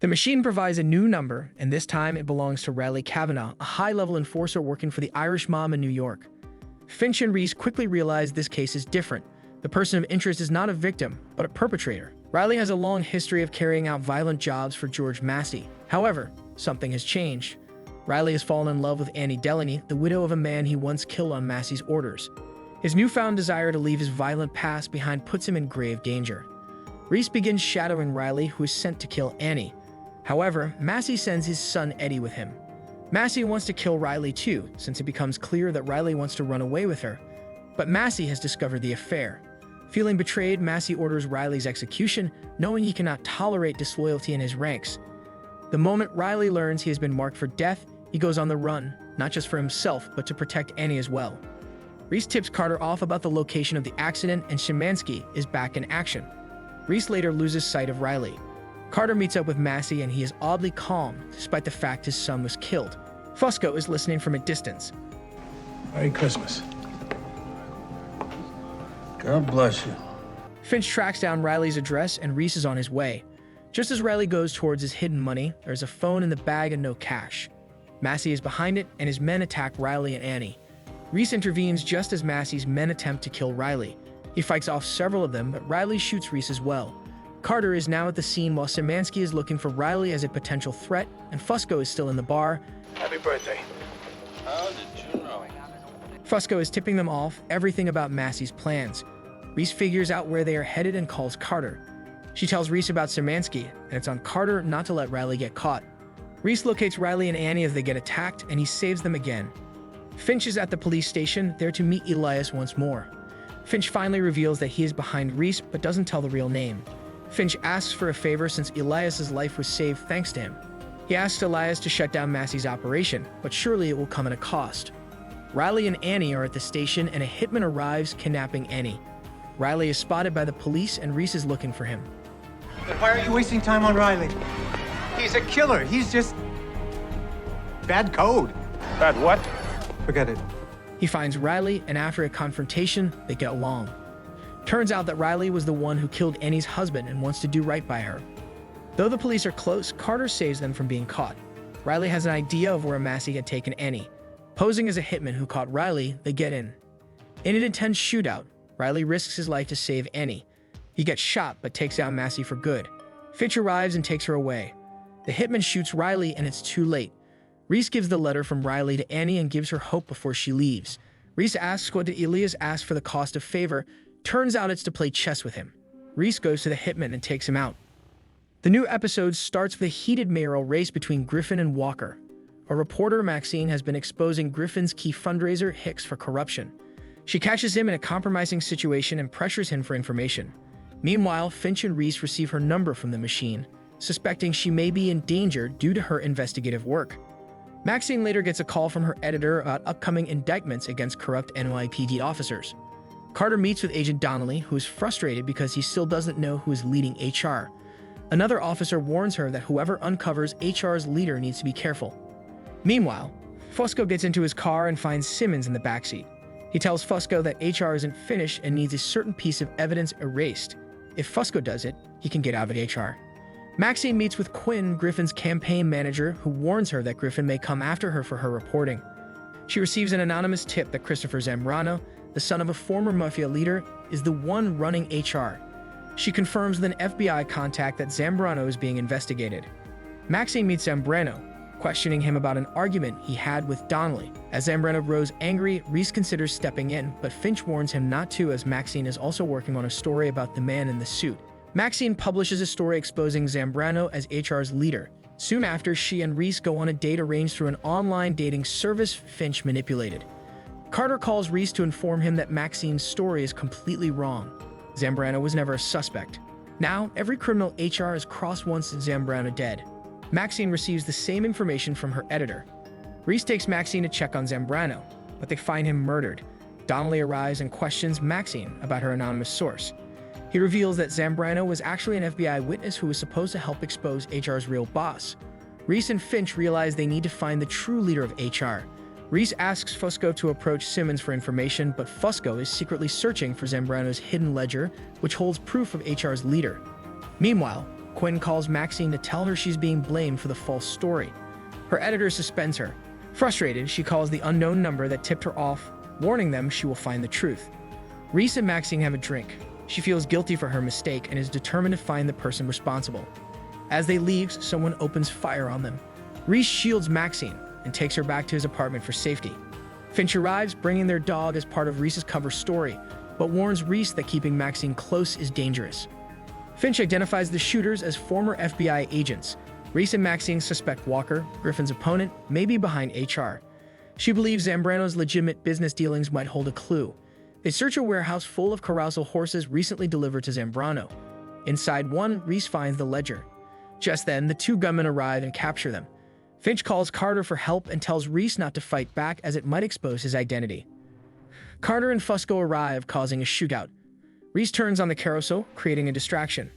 The machine provides a new number, and this time it belongs to Riley Cavanaugh, a high-level enforcer working for the Irish mob in New York. Finch and Reese quickly realize this case is different. The person of interest is not a victim, but a perpetrator. Riley has a long history of carrying out violent jobs for George Massey. However, something has changed. Riley has fallen in love with Annie Delaney, the widow of a man he once killed on Massey's orders. His newfound desire to leave his violent past behind puts him in grave danger. Reese begins shadowing Riley, who is sent to kill Annie. However, Massey sends his son Eddie with him. Massey wants to kill Riley too, since it becomes clear that Riley wants to run away with her. But Massey has discovered the affair. Feeling betrayed, Massey orders Riley's execution, knowing he cannot tolerate disloyalty in his ranks. The moment Riley learns he has been marked for death, he goes on the run, not just for himself, but to protect Annie as well. Reese tips Carter off about the location of the accident, and Szymanski is back in action. Reese later loses sight of Riley. Carter meets up with Massey, and he is oddly calm, despite the fact his son was killed. Fusco is listening from a distance. Merry Christmas. God bless you. Finch tracks down Riley's address, and Reese is on his way. Just as Riley goes towards his hidden money, there's a phone in the bag and no cash. Massey is behind it, and his men attack Riley and Annie. Reese intervenes just as Massey's men attempt to kill Riley. He fights off several of them, but Riley shoots Reese as well. Carter is now at the scene while Szymanski is looking for Riley as a potential threat, and Fusco is still in the bar. Happy birthday. How did you know? Fusco is tipping them off everything about Massey's plans. Reese figures out where they are headed and calls Carter. She tells Reese about Szymanski, and it's on Carter not to let Riley get caught. Reese locates Riley and Annie as they get attacked, and he saves them again. Finch is at the police station, there to meet Elias once more. Finch finally reveals that he is behind Reese, but doesn't tell the real name. Finch asks for a favor since Elias's life was saved thanks to him. He asks Elias to shut down Massey's operation, but surely it will come at a cost. Riley and Annie are at the station, and a hitman arrives, kidnapping Annie. Riley is spotted by the police, and Reese is looking for him. Then why are you wasting time on Riley? He's a killer. He's just bad code. Bad what? Forget it. He finds Riley, and after a confrontation, they get along. Turns out that Riley was the one who killed Annie's husband and wants to do right by her. Though the police are close, Carter saves them from being caught. Riley has an idea of where Massey had taken Annie. Posing as a hitman who caught Riley, they get in. In an intense shootout, Riley risks his life to save Annie. He gets shot but takes out Massey for good. Finch arrives and takes her away. The hitman shoots Riley, and it's too late. Reese gives the letter from Riley to Annie and gives her hope before she leaves. Reese asks what did Elias ask for the cost of favor. Turns out it's to play chess with him. Reese goes to the hitman and takes him out. The new episode starts with a heated mayoral race between Griffin and Walker. A reporter, Maxine, has been exposing Griffin's key fundraiser, Hicks, for corruption. She catches him in a compromising situation and pressures him for information. Meanwhile, Finch and Reese receive her number from the machine, suspecting she may be in danger due to her investigative work. Maxine later gets a call from her editor about upcoming indictments against corrupt NYPD officers. Carter meets with Agent Donnelly, who is frustrated because he still doesn't know who is leading HR. Another officer warns her that whoever uncovers HR's leader needs to be careful. Meanwhile, Fusco gets into his car and finds Simmons in the backseat. He tells Fusco that HR isn't finished and needs a certain piece of evidence erased. If Fusco does it, he can get out of HR. Maxine meets with Quinn, Griffin's campaign manager, who warns her that Griffin may come after her for her reporting. She receives an anonymous tip that Christopher Zambrano, the son of a former mafia leader, is the one running HR. She confirms with an FBI contact that Zambrano is being investigated. Maxine meets Zambrano, questioning him about an argument he had with Donnelly. As Zambrano grows angry, Reese considers stepping in, but Finch warns him not to as Maxine is also working on a story about the man in the suit. Maxine publishes a story exposing Zambrano as HR's leader. Soon after, she and Reese go on a date arranged through an online dating service Finch manipulated. Carter calls Reese to inform him that Maxine's story is completely wrong. Zambrano was never a suspect. Now, every criminal HR is crossed once Zambrano dead. Maxine receives the same information from her editor. Reese takes Maxine to check on Zambrano, but they find him murdered. Donnelly arrives and questions Maxine about her anonymous source. He reveals that Zambrano was actually an FBI witness who was supposed to help expose HR's real boss. Reese and Finch realize they need to find the true leader of HR. Reese asks Fusco to approach Simmons for information, but Fusco is secretly searching for Zambrano's hidden ledger, which holds proof of HR's leader. Meanwhile, Quinn calls Maxine to tell her she's being blamed for the false story. Her editor suspends her. Frustrated, she calls the unknown number that tipped her off, warning them she will find the truth. Reese and Maxine have a drink. She feels guilty for her mistake and is determined to find the person responsible. As they leave, someone opens fire on them. Reese shields Maxine and takes her back to his apartment for safety. Finch arrives, bringing their dog as part of Reese's cover story, but warns Reese that keeping Maxine close is dangerous. Finch identifies the shooters as former FBI agents. Reese and Maxine suspect Walker, Griffin's opponent, may be behind HR. She believes Zambrano's legitimate business dealings might hold a clue. They search a warehouse full of carousel horses recently delivered to Zambrano. Inside one, Reese finds the ledger. Just then, the two gunmen arrive and capture them. Finch calls Carter for help and tells Reese not to fight back as it might expose his identity. Carter and Fusco arrive, causing a shootout. Reese turns on the carousel, creating a distraction.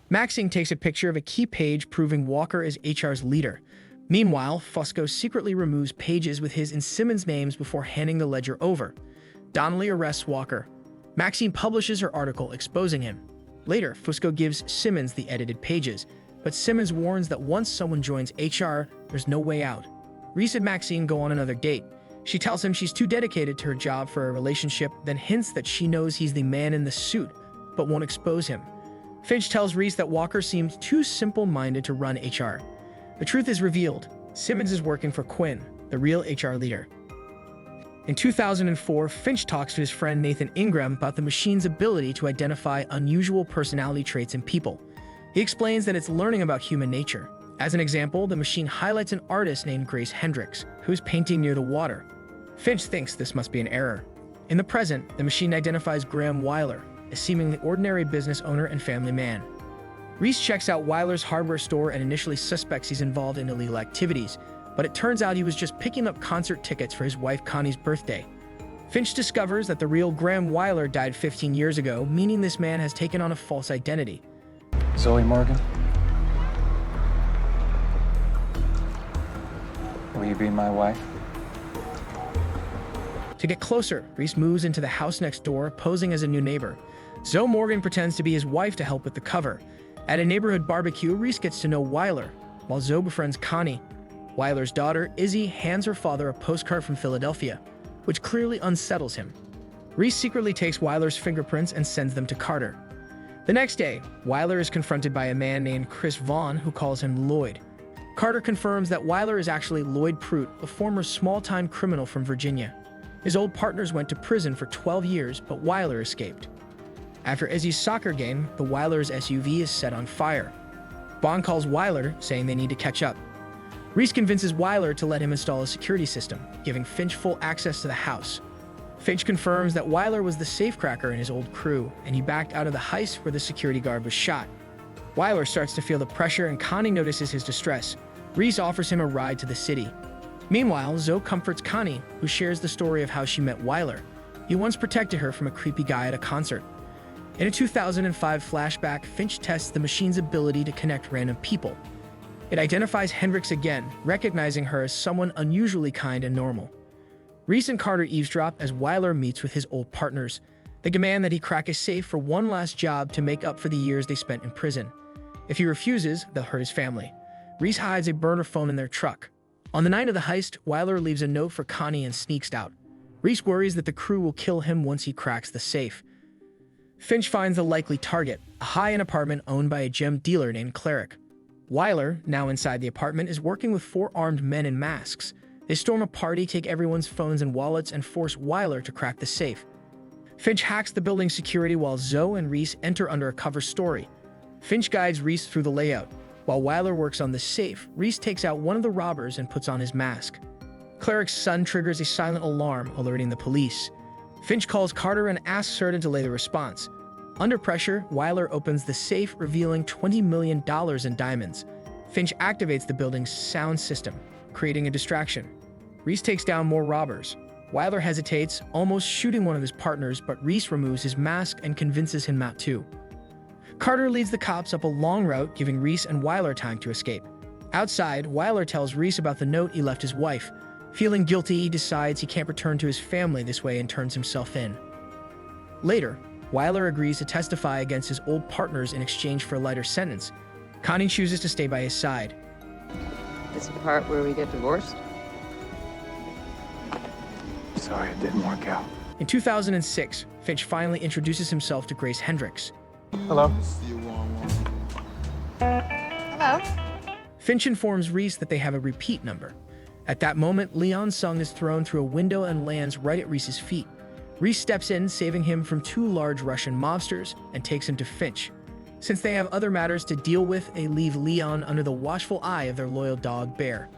Maxine takes a picture of a key page proving Walker is HR's leader. Meanwhile, Fusco secretly removes pages with his and Simmons' names before handing the ledger over. Donnelly arrests Walker. Maxine publishes her article exposing him. Later, Fusco gives Simmons the edited pages, but Simmons warns that once someone joins HR, there's no way out. Reese and Maxine go on another date. She tells him she's too dedicated to her job for a relationship, then hints that she knows he's the man in the suit, but won't expose him. Finch tells Reese that Walker seems too simple-minded to run HR. The truth is revealed. Simmons is working for Quinn, the real HR leader. In 2004, Finch talks to his friend Nathan Ingram about the machine's ability to identify unusual personality traits in people. He explains that it's learning about human nature. As an example, the machine highlights an artist named Grace Hendricks, who's painting near the water. Finch thinks this must be an error. In the present, the machine identifies Graham Weiler, a seemingly ordinary business owner and family man. Reese checks out Weiler's hardware store and initially suspects he's involved in illegal activities, but it turns out he was just picking up concert tickets for his wife Connie's birthday. Finch discovers that the real Graham Weiler died 15 years ago, meaning this man has taken on a false identity. Zoe Morgan? Will you be my wife? To get closer, Reese moves into the house next door, posing as a new neighbor. Zoe Morgan pretends to be his wife to help with the cover. At a neighborhood barbecue, Reese gets to know Weiler, while Zoe befriends Connie. Weiler's daughter, Izzy, hands her father a postcard from Philadelphia, which clearly unsettles him. Reese secretly takes Weiler's fingerprints and sends them to Carter. The next day, Weiler is confronted by a man named Chris Vaughn who calls him Lloyd. Carter confirms that Weiler is actually Lloyd Pruitt, a former small-time criminal from Virginia. His old partners went to prison for 12 years, but Weiler escaped. After Izzy's soccer game, the Weiler's SUV is set on fire. Vaughn calls Weiler, saying they need to catch up. Reese convinces Weiler to let him install a security system, giving Finch full access to the house. Finch confirms that Weiler was the safecracker in his old crew, and he backed out of the heist where the security guard was shot. Weiler starts to feel the pressure and Connie notices his distress. Reese offers him a ride to the city. Meanwhile, Zoe comforts Connie, who shares the story of how she met Weiler. He once protected her from a creepy guy at a concert. In a 2005 flashback, Finch tests the machine's ability to connect random people. It identifies Hendricks again, recognizing her as someone unusually kind and normal. Reese and Carter eavesdrop as Weiler meets with his old partners. They demand that he crack a safe for one last job to make up for the years they spent in prison. If he refuses, they'll hurt his family. Reese hides a burner phone in their truck. On the night of the heist, Weiler leaves a note for Connie and sneaks out. Reese worries that the crew will kill him once he cracks the safe. Finch finds the likely target, a high-end apartment owned by a gem dealer named Cleric. Weiler, now inside the apartment, is working with 4 armed men in masks. They storm a party, take everyone's phones and wallets, and force Weiler to crack the safe. Finch hacks the building's security while Zoe and Reese enter under a cover story. Finch guides Reese through the layout. While Weiler works on the safe, Reese takes out one of the robbers and puts on his mask. Cleric's son triggers a silent alarm, alerting the police. Finch calls Carter and asks her to delay the response. Under pressure, Weiler opens the safe, revealing $20 million in diamonds. Finch activates the building's sound system, creating a distraction. Reese takes down more robbers. Weiler hesitates, almost shooting one of his partners, but Reese removes his mask and convinces him not to. Carter leads the cops up a long route, giving Reese and Weiler time to escape. Outside, Weiler tells Reese about the note he left his wife. Feeling guilty, he decides he can't return to his family this way and turns himself in. Later, Weiler agrees to testify against his old partners in exchange for a lighter sentence. Connie chooses to stay by his side. It's the part where we get divorced. Sorry it didn't work out. In 2006, Finch finally introduces himself to Grace Hendricks. Hello. Hello. Finch informs Reese that they have a repeat number. At that moment, Leon Sung is thrown through a window and lands right at Reese's feet. Reese steps in, saving him from two large Russian mobsters, and takes him to Finch. Since they have other matters to deal with, they leave Leon under the watchful eye of their loyal dog, Bear.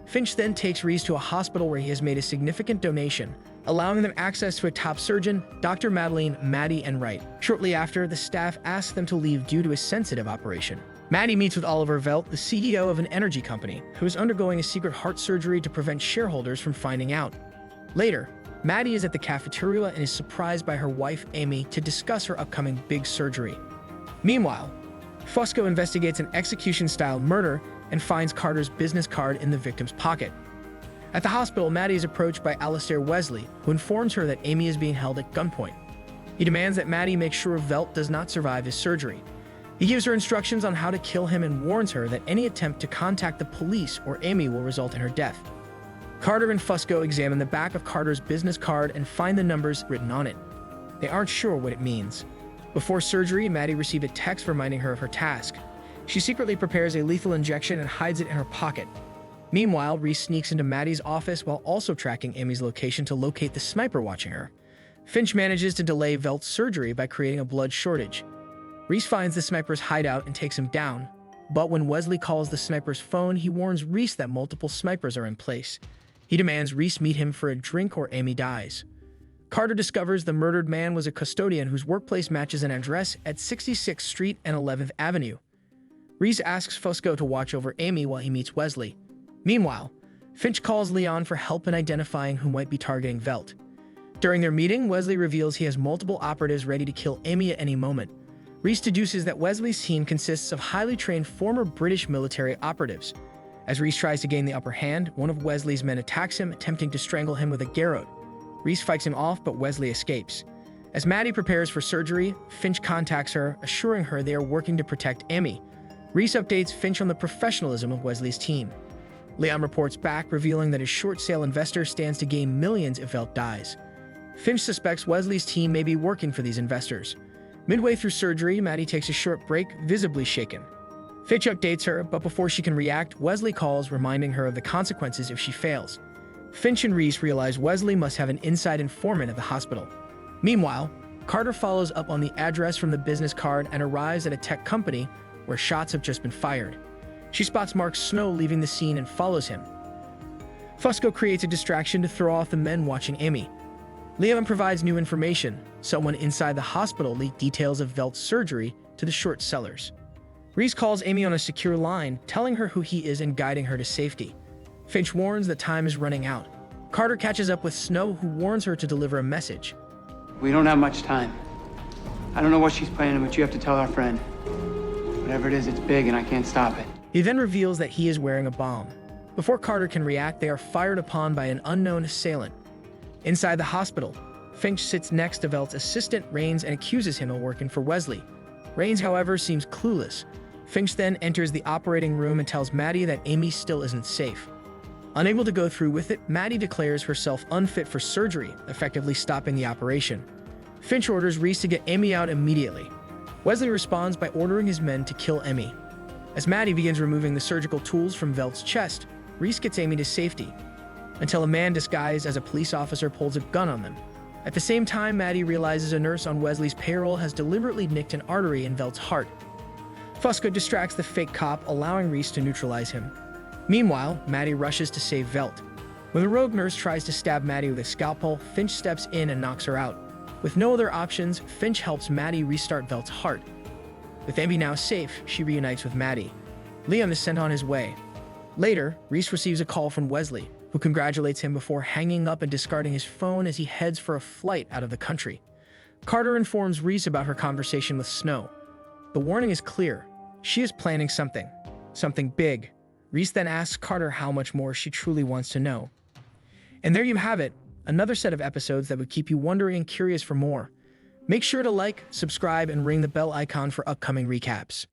Finch then takes Reese to a hospital where he has made a significant donation, allowing them access to a top surgeon, Dr. Madeline, Maddie, and Wright. Shortly after, the staff asks them to leave due to a sensitive operation. Maddie meets with Oliver Velt, the CEO of an energy company, who is undergoing a secret heart surgery to prevent shareholders from finding out. Later, Maddie is at the cafeteria and is surprised by her wife, Amy, to discuss her upcoming big surgery. Meanwhile, Fusco investigates an execution-style murder and finds Carter's business card in the victim's pocket. At the hospital, Maddie is approached by Alistair Wesley, who informs her that Amy is being held at gunpoint. He demands that Maddie make sure Velt does not survive his surgery. He gives her instructions on how to kill him and warns her that any attempt to contact the police or Amy will result in her death. Carter and Fusco examine the back of Carter's business card and find the numbers written on it. They aren't sure what it means. Before surgery, Maddie received a text reminding her of her task. She secretly prepares a lethal injection and hides it in her pocket. Meanwhile, Reese sneaks into Maddie's office while also tracking Amy's location to locate the sniper watching her. Finch manages to delay Velt's surgery by creating a blood shortage. Reese finds the sniper's hideout and takes him down, but when Wesley calls the sniper's phone, he warns Reese that multiple snipers are in place. He demands Reese meet him for a drink or Amy dies. Carter discovers the murdered man was a custodian whose workplace matches an address at 66th Street and 11th Avenue. Reese asks Fusco to watch over Amy while he meets Wesley. Meanwhile, Finch calls Leon for help in identifying who might be targeting Velt. During their meeting, Wesley reveals he has multiple operatives ready to kill Amy at any moment. Reese deduces that Wesley's team consists of highly trained former British military operatives. As Reese tries to gain the upper hand, one of Wesley's men attacks him, attempting to strangle him with a garrote. Reese fights him off, but Wesley escapes. As Maddie prepares for surgery, Finch contacts her, assuring her they are working to protect Amy. Reese updates Finch on the professionalism of Wesley's team. Leon reports back, revealing that his short sale investor stands to gain millions if Velt dies. Finch suspects Wesley's team may be working for these investors. Midway through surgery, Maddie takes a short break, visibly shaken. Finch updates her, but before she can react, Wesley calls, reminding her of the consequences if she fails. Finch and Reese realize Wesley must have an inside informant at the hospital. Meanwhile, Carter follows up on the address from the business card and arrives at a tech company where shots have just been fired. She spots Mark Snow leaving the scene and follows him. Fusco creates a distraction to throw off the men watching Amy. Leon provides new information. Someone inside the hospital leaked details of Velt's surgery to the short sellers. Reese calls Amy on a secure line, telling her who he is and guiding her to safety. Finch warns that time is running out. Carter catches up with Snow, who warns her to deliver a message. We don't have much time. I don't know what she's planning, but you have to tell our friend. Whatever it is, it's big and I can't stop it. He then reveals that he is wearing a bomb. Before Carter can react, they are fired upon by an unknown assailant. Inside the hospital, Finch sits next to Velt's assistant, Rains, and accuses him of working for Wesley. Rains, however, seems clueless. Finch then enters the operating room and tells Maddie that Amy still isn't safe. Unable to go through with it, Maddie declares herself unfit for surgery, effectively stopping the operation. Finch orders Reese to get Amy out immediately. Wesley responds by ordering his men to kill Amy. As Maddie begins removing the surgical tools from Velt's chest, Reese gets Amy to safety, until a man disguised as a police officer pulls a gun on them. At the same time, Maddie realizes a nurse on Wesley's payroll has deliberately nicked an artery in Velt's heart. Fusco distracts the fake cop, allowing Reese to neutralize him. Meanwhile, Maddie rushes to save Velt. When the rogue nurse tries to stab Maddie with a scalpel, Finch steps in and knocks her out. With no other options, Finch helps Maddie restart Velt's heart. With Amy now safe, she reunites with Maddie. Leon is sent on his way. Later, Reese receives a call from Wesley, who congratulates him before hanging up and discarding his phone as he heads for a flight out of the country. Carter informs Reese about her conversation with Snow. The warning is clear. She is planning something big. Reese then asks Carter how much more she truly wants to know. And there you have it, another set of episodes that would keep you wondering and curious for more. Make sure to like, subscribe, and ring the bell icon for upcoming recaps.